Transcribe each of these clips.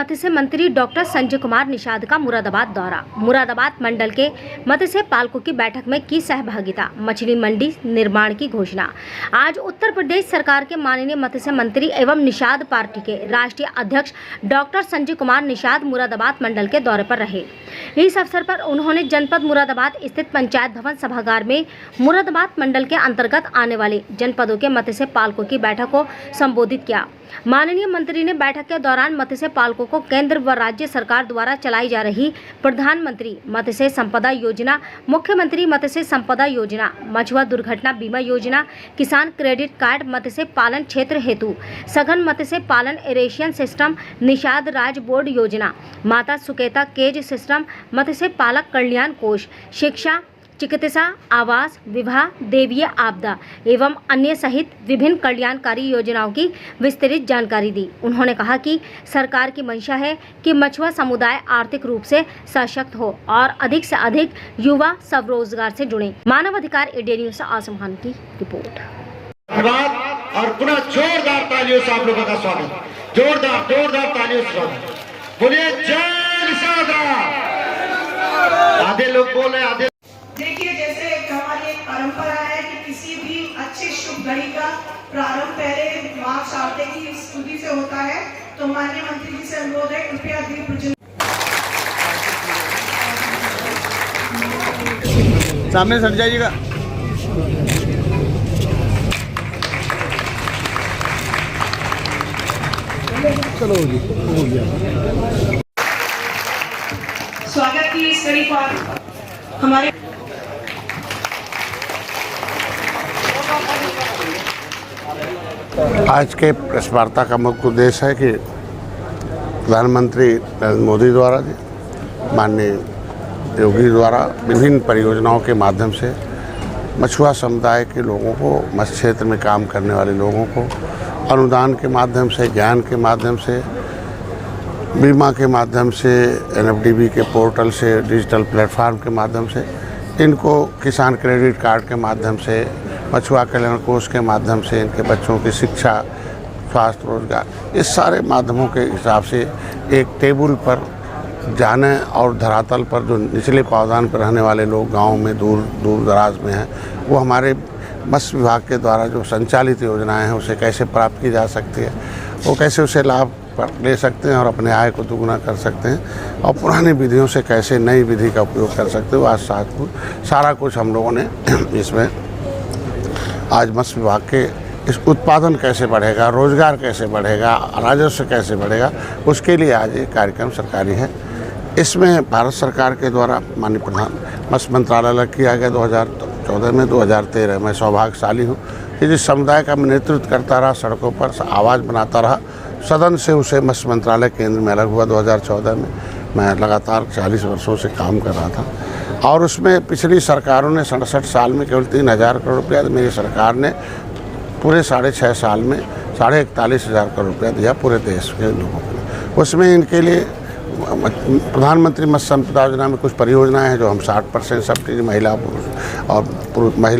मत्स्य मंत्री डॉक्टर संजय कुमार निषाद का मुरादाबाद दौरा। मुरादाबाद मंडल के मत्स्य पालकों की बैठक में की सहभागिता। मछली मंडी निर्माण की घोषणा। आज उत्तर प्रदेश सरकार के माननीय मत्स्य मंत्री एवं निषाद पार्टी के राष्ट्रीय अध्यक्ष डॉक्टर संजय कुमार निषाद मुरादाबाद मंडल के दौरे पर रहे। इस अवसर पर उन्होंने जनपद मुरादाबाद स्थित पंचायत भवन सभागार में मुरादाबाद मंडल के अंतर्गत आने वाले जनपदों के मत्स्य पालकों की बैठक को संबोधित किया। माननीय मंत्री ने बैठक के दौरान मत्स्य पालकों को केंद्र व राज्य सरकार द्वारा चलाई जा रही प्रधानमंत्री मत्स्य संपदा योजना, मुख्यमंत्री मत्स्य संपदा योजना, मछुआ दुर्घटना बीमा योजना, किसान क्रेडिट कार्ड, मत्स्य पालन क्षेत्र हेतु सघन मत्स्य पालन एरेशियन सिस्टम, निषाद राज बोर्ड योजना, माता सुकेता केज सिस्टम, मत्स्य पालक कल्याण कोष, शिक्षा, चिकित्सा, आवास, विवाह, देवीय आपदा एवं अन्य सहित विभिन्न कल्याणकारी योजनाओं की विस्तृत जानकारी दी। उन्होंने कहा कि सरकार की मंशा है कि मछुआ समुदाय आर्थिक रूप से सशक्त हो और अधिक से अधिक युवा स्वरोजगार से जुड़े। मानव अधिकार इंडिया न्यूज़ से आसम खान की रिपोर्ट। और पुनः जोरदार तालियों से आप लोगों का स्वागत, जोरदार तालियों से स्वागत। बोलिए जय निषाद। आधे लोग बोल रहे, आधे देखिए, जैसे हमारी एक परंपरा है कि किसी भी अच्छी शुभ घड़ी का प्रारंभ पहले मां शारदे की स्तुति से होता है, तो माननीय मंत्री जी से अनुरोध है कृपया दीप प्रज्वलन। सामने सट जाइएगा। चलो जी, हो गया। स्वागत की इस कड़ी पर हमारे आज के प्रेस वार्ता का मुख्य उद्देश्य है कि प्रधानमंत्री नरेंद्र मोदी द्वारा माननीय योगी द्वारा विभिन्न परियोजनाओं के माध्यम से मछुआ समुदाय के लोगों को, मत्स्य क्षेत्र में काम करने वाले लोगों को अनुदान के माध्यम से, ज्ञान के माध्यम से, बीमा के माध्यम से, NFDB के पोर्टल से, डिजिटल प्लेटफार्म के माध्यम से, इनको किसान क्रेडिट कार्ड के माध्यम से, मछुआ कल्याण कोष के माध्यम से इनके बच्चों की शिक्षा, स्वास्थ्य, रोजगार, इस सारे माध्यमों के हिसाब से एक टेबल पर जाने और धरातल पर जो निचले पावदान पर रहने वाले लोग गाँव में दूर दराज में हैं, वो हमारे मत्स्य विभाग के द्वारा जो संचालित योजनाएं हैं उसे कैसे प्राप्त की जा सकती है, वो कैसे उसे लाभ ले सकते हैं और अपने आय को दुगुना कर सकते हैं, और पुरानी विधियों से कैसे नई विधि का उपयोग कर सकते हो। आज सारा कुछ हम लोगों ने इसमें आज मत्स्य विभाग के इस उत्पादन कैसे बढ़ेगा, रोजगार कैसे बढ़ेगा, राजस्व कैसे बढ़ेगा, उसके लिए आज ये कार्यक्रम सरकारी है। इसमें भारत सरकार के द्वारा माननीय प्रधान मत्स्य मंत्रालय अलग किया गया 2014 में, 2013 में। सौभाग्यशाली हूँ कि जिस समुदाय का मैं नेतृत्व करता रहा, सड़कों पर आवाज़ बनाता रहा, सदन से उसे मत्स्य मंत्रालय केंद्र में अलग हुआ 2014 में। मैं लगातार 40 वर्षों से काम कर रहा था और उसमें पिछली सरकारों ने 67 साल में केवल 3000 करोड़ रुपया, मेरी सरकार ने पूरे 6.5 साल में 41,500 करोड़ रुपया दिया पूरे देश के लोगों को। उसमें इनके लिए प्रधानमंत्री मत्स्य संपदा योजना में कुछ परियोजनाएं हैं जो हम 60% सब्सिडी महिला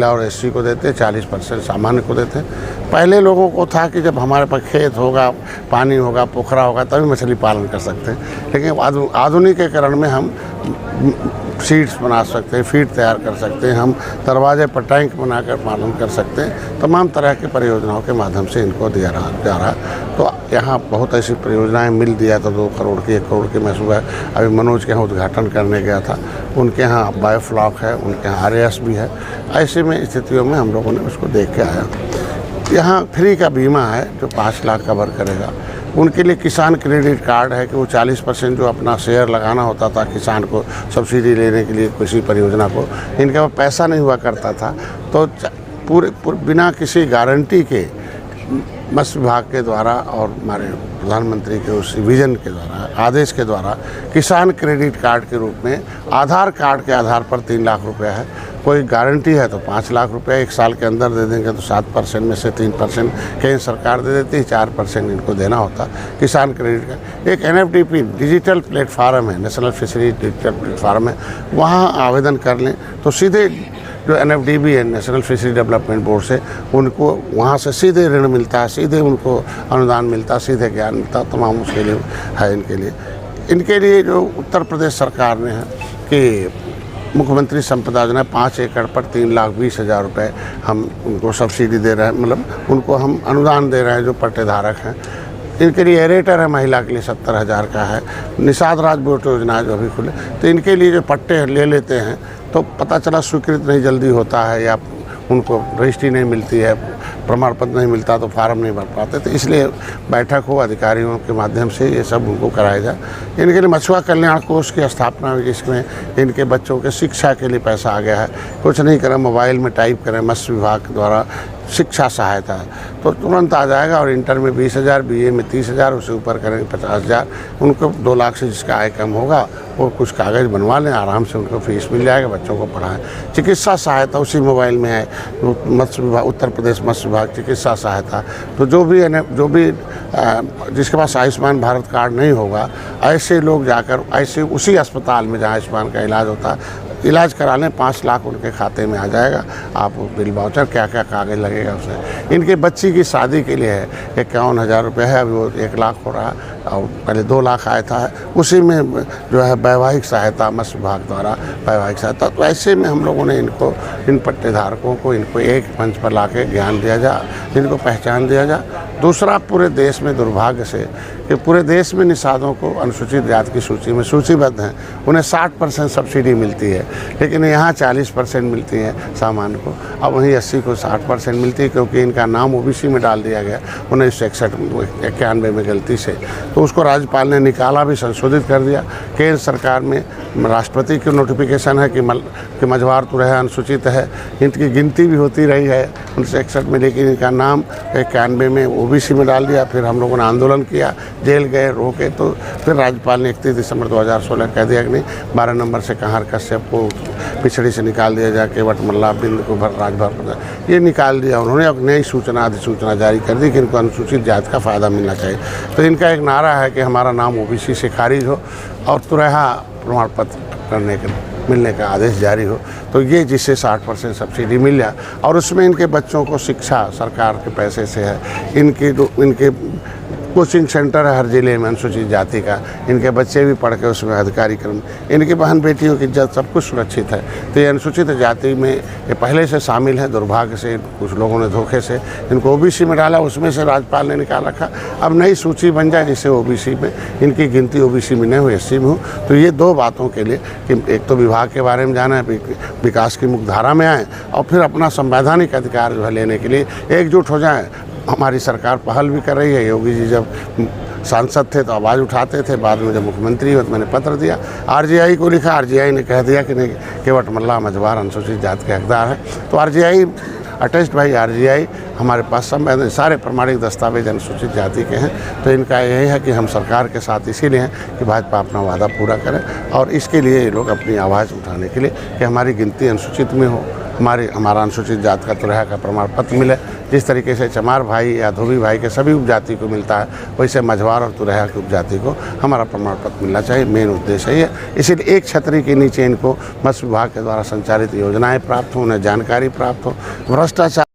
और SC को देते हैं, 40% सामान्य को देते हैं। पहले लोगों को था कि जब हमारे पास खेत होगा, पानी होगा, पोखरा होगा, तभी मछली पालन कर सकते हैं, लेकिन आधुनिकीकरण में हम सीड्स बना सकते हैं, फीड तैयार कर सकते हैं, हम दरवाजे पर टैंक बनाकर पालन कर सकते हैं। तमाम तरह की परियोजनाओं के माध्यम से इनको दिया जा रहा। तो यहाँ बहुत ऐसी परियोजनाएं मिल दिया था 2 करोड़ की, 1 करोड़ की। मैं सुबह अभी मनोज के यहाँ उद्घाटन करने गया था, उनके यहाँ बायोफ्लॉक है, उनके यहाँ RAS भी है। ऐसे में स्थितियों में हम लोगों ने उसको देख के आया। यहाँ फ्री का बीमा है जो 5 लाख कवर करेगा। उनके लिए किसान क्रेडिट कार्ड है कि वो 40% जो अपना शेयर लगाना होता था किसान को सब्सिडी लेने के लिए किसी परियोजना को, इनके पास पैसा नहीं हुआ करता था, तो पूरे बिना किसी गारंटी के मत्स्य विभाग के द्वारा और हमारे प्रधानमंत्री के उस विजन के द्वारा, आदेश के द्वारा किसान क्रेडिट कार्ड के रूप में आधार कार्ड के आधार पर 3 लाख रुपया है। कोई गारंटी है तो 5 लाख रुपया 1 साल के अंदर दे देंगे, तो 7% में से 3% केंद्र सरकार दे देती है, 4% इनको देना होता किसान क्रेडिट कार्ड। एक NFDP डिजिटल प्लेटफार्म है, नेशनल फिशरीज डिजिटल प्लेटफार्म है, वहाँ आवेदन कर लें तो सीधे जो NFDB है, नेशनल फिशरी डेवलपमेंट बोर्ड से, उनको वहाँ से सीधे ऋण मिलता है, सीधे उनको अनुदान मिलता है, सीधे ज्ञान मिलता है, तमाम उसके लिए है। इनके लिए जो उत्तर प्रदेश सरकार ने है कि मुख्यमंत्री संपदा योजना 5 एकड़ पर 3,20,000 रुपये हम उनको सब्सिडी दे रहे हैं, मतलब उनको हम अनुदान दे रहे हैं जो पट्टेधारक हैं। इनके लिए एरेटर है, महिला के लिए 70,000 का है। निषाद राज बोट योजना जो अभी खुले, तो इनके लिए जो पट्टे ले लेते हैं तो पता चला स्वीकृत नहीं जल्दी होता है या उनको रजिस्ट्री नहीं मिलती है, प्रमाण पत्र नहीं मिलता तो फार्म नहीं भर पाते, तो इसलिए बैठक हो अधिकारियों के माध्यम से ये सब उनको कराया जाए। इनके लिए मछुआ कल्याण कोष की स्थापना हुई, जिसमें इनके बच्चों के शिक्षा के लिए पैसा आ गया है। कुछ नहीं करें, मोबाइल में टाइप करें, मत्स्य विभाग द्वारा शिक्षा सहायता तो तुरंत आ जाएगा। और इंटर में 20,000, BA में 30,000, उससे ऊपर करेंगे 50,000। उनको 2 लाख से जिसका आय कम होगा वो कुछ कागज़ बनवा लें, आराम से उनको फीस मिल जाएगा, बच्चों को पढ़ाएं। चिकित्सा सहायता उसी मोबाइल में है, मत्स्य विभाग, उत्तर प्रदेश मत्स्य विभाग चिकित्सा सहायता। तो जो भी जिसके पास आयुष्मान भारत कार्ड नहीं होगा, ऐसे लोग जाकर ऐसे उसी अस्पताल में जहाँ आयुष्मान का इलाज होता है, इलाज करा लें, 5 लाख उनके खाते में आ जाएगा। आप बिल वाउचर क्या क्या कागज़ लगेगा उसमें। इनके बच्ची की शादी के लिए है 51,000 रुपये है, अभी वो 1 लाख हो रहा है और पहले 2 लाख आया था। उसी में जो है वैवाहिक सहायता, मत्स्य विभाग द्वारा वैवाहिक सहायता। तो ऐसे में हम लोगों ने इन पट्टेधारकों को इनको एक मंच पर ला के ज्ञान दिया जाए, इनको पहचान दिया जाए। दूसरा, पूरे देश में दुर्भाग्य से कि पूरे देश में निषादों को अनुसूचित जाति की सूची में सूचीबद्ध हैं, उन्हें 60% सब्सिडी मिलती है, लेकिन यहाँ 40% मिलती है सामान्य को, अब वहीं 80 को 60% मिलती है, क्योंकि इनका नाम OBC में डाल दिया गया 1961-91 में गलती से। तो उसको राज्यपाल ने निकाला भी, संशोधित कर दिया। केंद्र सरकार में राष्ट्रपति की नोटिफिकेशन है कि मझवार तो रहे अनुसूचित है, इनकी गिनती भी होती रही है 1961 में, लेकिन इनका नाम 91 में OBC में डाल दिया। फिर हम लोगों ने आंदोलन किया, जेल गए, रोके, तो फिर राज्यपाल ने 31 दिसंबर 2016 कह दिया कि नहीं, 12 नंबर से कहार कश्यप को पिछड़ी से निकाल दिया जाए, केवट मल्ला बिंद को राजभर, ये निकाल दिया उन्होंने। अब नई सूचना अधिसूचना जारी कर दी कि इनको अनुसूचित जाति का फ़ायदा मिलना चाहिए। तो इनका एक नारा है कि हमारा नाम OBC से खारिज हो और तुरहा प्रमाण पत्र मिलने का आदेश जारी हो। तो ये जिससे 60% सब्सिडी मिल जाए, और उसमें इनके बच्चों को शिक्षा सरकार के पैसे से है। इनके कोचिंग सेंटर है हर ज़िले में अनुसूचित जाति का, इनके बच्चे भी पढ़ के उसमें अधिकारी क्रम, इनकी बहन बेटियों की इज्जत सब कुछ सुरक्षित है। तो ये अनुसूचित जाति में ये पहले से शामिल है। दुर्भाग्य से कुछ लोगों ने धोखे से इनको OBC में डाला, उसमें से राज्यपाल ने निकाल रखा। अब नई सूची बन जाए जिससे OBC में इनकी गिनती OBC में नहीं हो, SC में हो। तो ये 2 बातों के लिए कि एक तो विभाग के बारे में जाना है, विकास की मुख्यधारा में आए, और फिर अपना संवैधानिक अधिकार जो है लेने के लिए एकजुट हो जाएँ। हमारी सरकार पहल भी कर रही है। योगी जी जब सांसद थे तो आवाज़ उठाते थे, बाद में जब मुख्यमंत्री हुए तो मैंने पत्र दिया, RGI को लिखा, RGI ने कह दिया कि नहीं, केवट मल्ला मझवार अनुसूचित जाति के हकदार है। तो RGI अटेस्ट भाई, RGI हमारे पास सब सारे प्रमाणिक दस्तावेज अनुसूचित जाति के हैं। तो इनका यही है कि हम सरकार के साथ इसीलिए हैं कि भाजपा अपना वादा पूरा करें, और इसके लिए ये लोग अपनी आवाज़ उठाने के लिए कि हमारी गिनती अनुसूचित में हो, हमारा अनुसूचित जाति का तुरहा का प्रमाण पत्र मिले। जिस तरीके से चमार भाई या धोबी भाई के सभी उपजाति को मिलता है, वैसे मझवार और तुरहा की उपजाति को हमारा प्रमाण पत्र मिलना चाहिए। मेन उद्देश्य है ये। इसीलिए एक छतरी के नीचे इनको मत्स्य विभाग के द्वारा संचालित योजनाएं प्राप्त हो, उन्हें जानकारी प्राप्त हो, भ्रष्टाचार